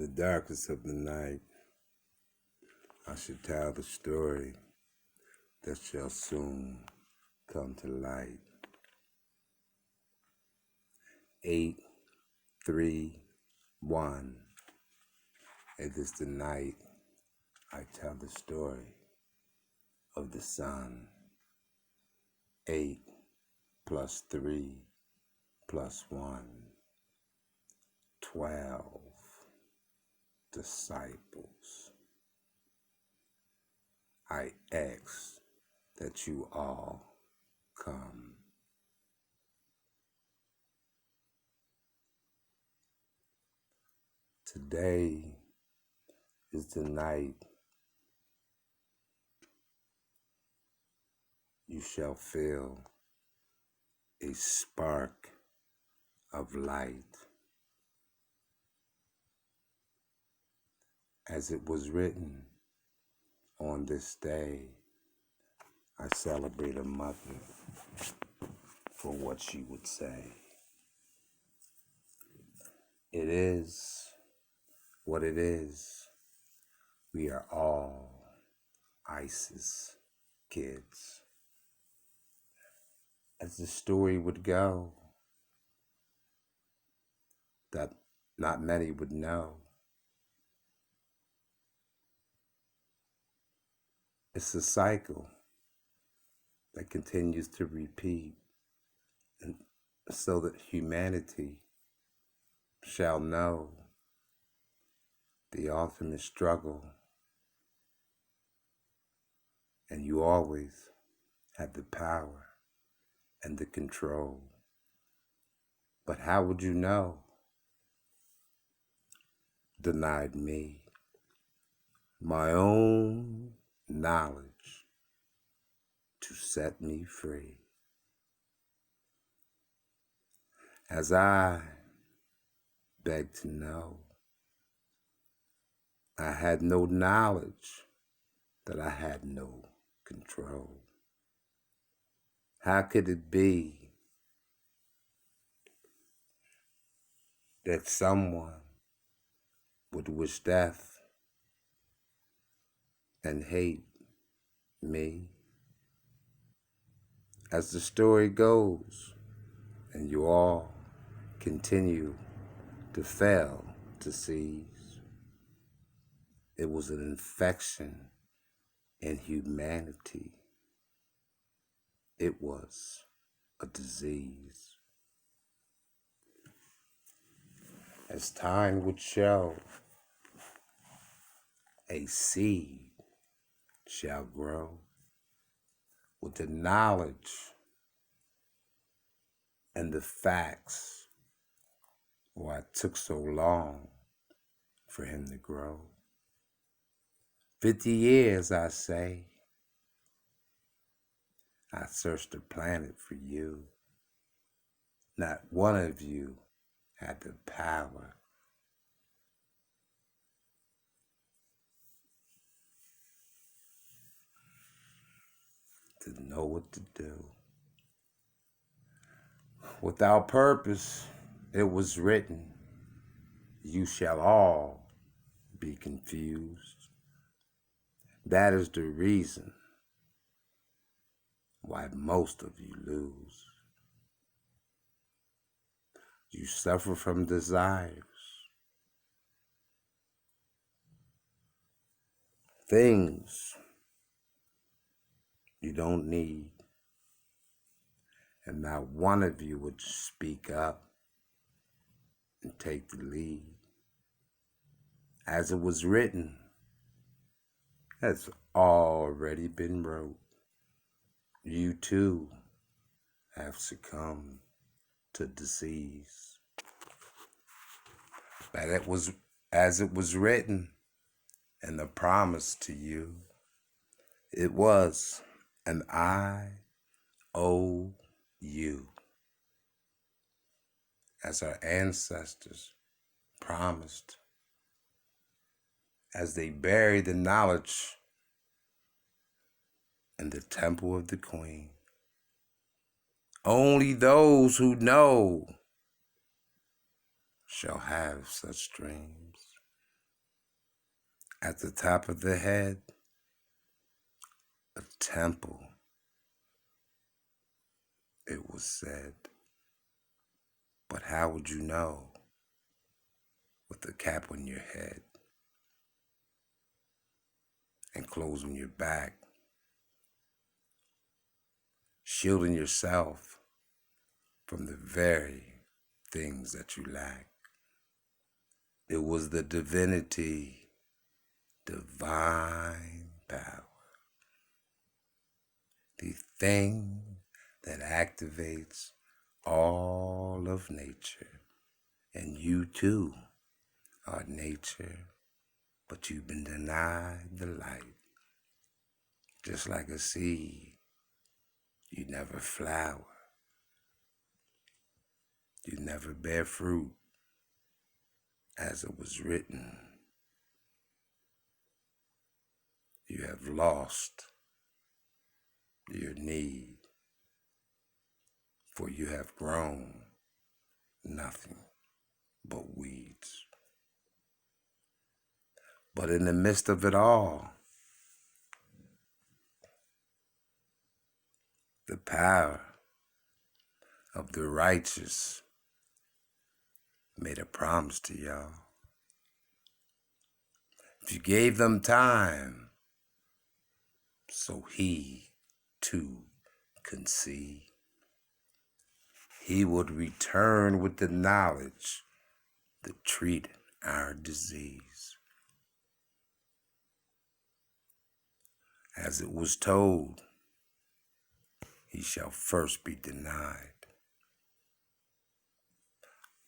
the darkness of the night, I should tell the story that shall soon come to light. 8, 3, 1. It is the night I tell the story of the sun. 8 plus 3 plus 1. 12 disciples. I ask that you all come. Today is the night you shall feel a spark of light. As it was written, on this day, I celebrate a mother for what she would say. It is what it is. We are all ISIS kids. As the story would go, that not many would know. It's a cycle that continues to repeat, and so that humanity shall know the ultimate struggle, and you always have the power and the control. But how would you know? Denied me my own knowledge to set me free. As I begged to know, I had no knowledge that I had no control. How could it be that someone would wish death and hate me? As the story goes, and you all continue to fail to seize, it was an infection in humanity. It was a disease. As time would show, a seed shall grow with the knowledge and the facts why it took so long for him to grow. 50 years, I say, I searched the planet for you. Not one of you had the power to know what to do. Without purpose, it was written, you shall all be confused. That is the reason why most of you lose. You suffer from desires, things you don't need, and not one of you would speak up and take the lead. As it was written, has already been wrote. You too have succumbed to disease. But it was as it was written, and the promise to you, it was an IOU. As our ancestors promised, as they buried the knowledge in the temple of the Queen. Only those who know shall have such dreams. At the top of the head, a temple, it was said. But how would you know with a cap on your head and clothes on your back, shielding yourself from the very things that you lack? It was the divinity, divine power, the thing that activates all of nature. And you too are nature, but you've been denied the light. Just like a seed, you never flower, you never bear fruit, as it was written. You have lost your need, for you have grown nothing but weeds. But in the midst of it all, the power of the righteous made a promise to y'all. If you gave them time, so he too can see, he would return with the knowledge that treated our disease. As it was told, he shall first be denied.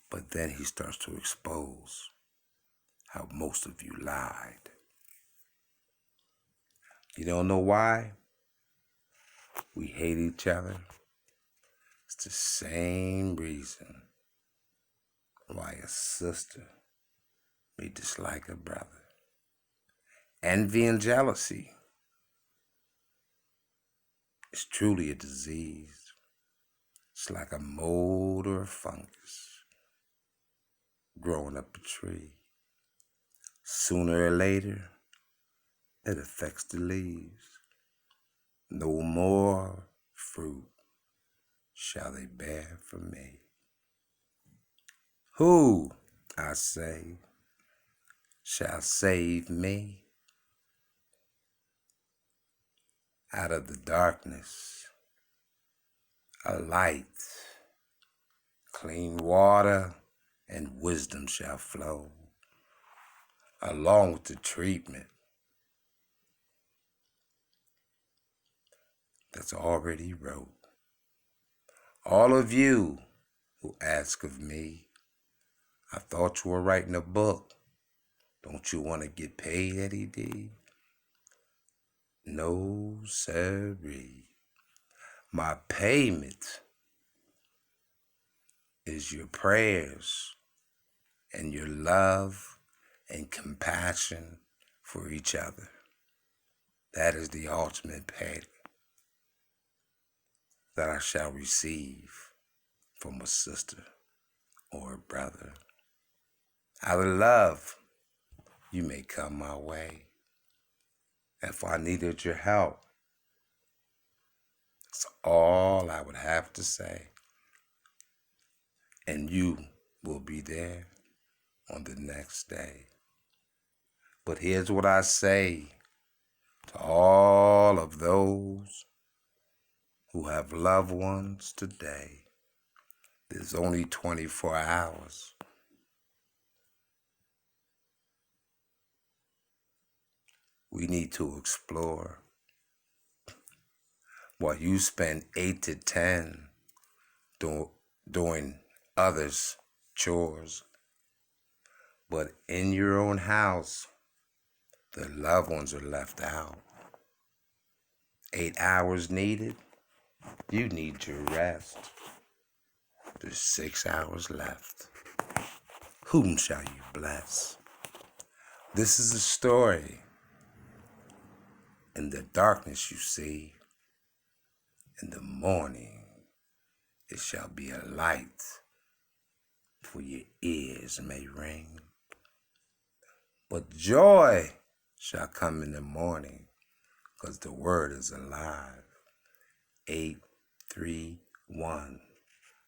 But then he starts to expose how most of you lied. You don't know why we hate each other? It's the same reason why a sister may dislike a brother. Envy and jealousy is truly a disease. It's like a mold or a fungus growing up a tree. Sooner or later, it affects the leaves. No more fruit shall they bear from me. Who, I say, shall save me out of the darkness? A light, clean water, and wisdom shall flow, along with the treatment that's already wrote. All of you who ask of me, I thought you were writing a book. Don't you want to get paid, Eddie D? No, sirree. My payment is your prayers and your love and compassion for each other. That is the ultimate pay that I shall receive from a sister or a brother. Out of love, you may come my way. If I needed your help, that's all I would have to say. And you will be there on the next day. But here's what I say to all of those who have loved ones today. There's only 24 hours. We need to explore. While you spend 8 to 10 doing others' chores, but in your own house, the loved ones are left out. 8 hours needed, you need your rest. There's 6 hours left. Whom shall you bless? This is a story. In the darkness you see, in the morning it shall be a light, for your ears may ring. But joy shall come in the morning, 'cause the word is alive. 831,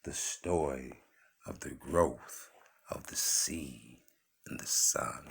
the story of the growth of the seed in the sun.